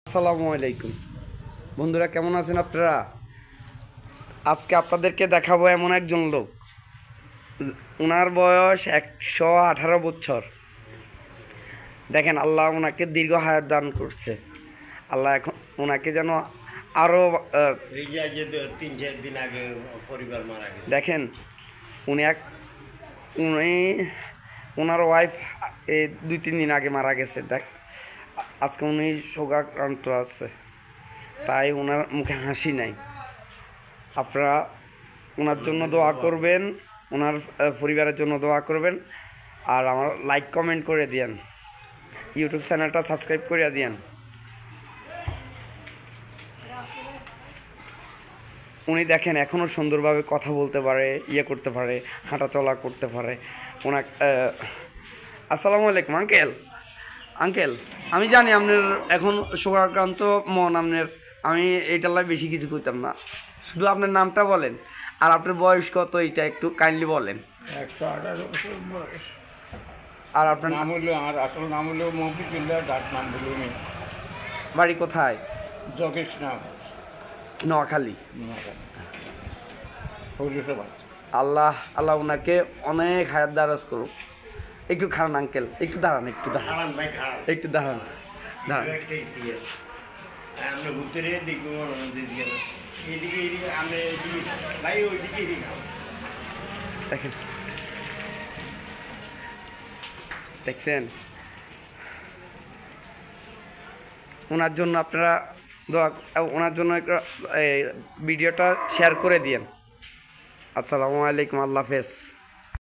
আসসালামু আলাইকুম বন্ধুরা, কেমন আছেন আপনারা? আজকে আপনাদেরকে দেখাবো এমন একজন লোক, ওনার বয়স 118 বছর। দেখেন, আল্লাহ ওনাকে দীর্ঘ হায়াত দান করছে। আল্লাহ এখন ওনাকে যেন আরও দিন আগে পরিবার মারা গেছে। দেখেন, উনি ওনার ওয়াইফ এই 2-3 দিন আগে মারা গেছে। আজকে উনি শোকাক্রান্ত আছে, তাই ওনার মুখে হাসি নাই। আপনারা ওনার জন্য দোয়া করবেন, ওনার পরিবারের জন্য দোয়া করবেন, আর আমার লাইক কমেন্ট করে দিয়েন, ইউটিউব চ্যানেলটা সাবস্ক্রাইব করে দিয়েন। উনি দেখেন এখনও সুন্দরভাবে কথা বলতে পারে, করতে পারে, হাঁটাচলা করতে পারে। ওনার আসসালামু আলাইকুম আঙ্কেল, আমি জানি আপনার এখন শোকাক্রান্ত মন আপনার, আমি এইটার বেশি কিছু করতাম না, শুধু আপনার নামটা বলেন আর আপনার বয়স কত, এইটা একটু কাইন্ডলি বলেন। 118 বছর বয়স। আর আপনার নাম হলো, আমার আসল নাম হলো মফিজুল্লাহ, ডাক নাম হলো বাড়ি কোথায়? যোগেশ নাম, নোয়াখালী। পৌরসভা। আল্লাহ আল্লাহ ওনাকে অনেক হায়াত দারাজ করুক। একটু খারান আঙ্কেল, একটু দাঁড়ান, একটু দাঁড়ান। আমরা ঘুরতে দেখবো এদিকে আমরা ভাই ওইদিকে দেখেন, দেখছেন, ওনার জন্য আপনারা দোয়া, ওনার জন্য একটা ভিডিওটা শেয়ার করে দিয়েন। আসসালামু আলাইকুম, আল্লাহ হাফেজ।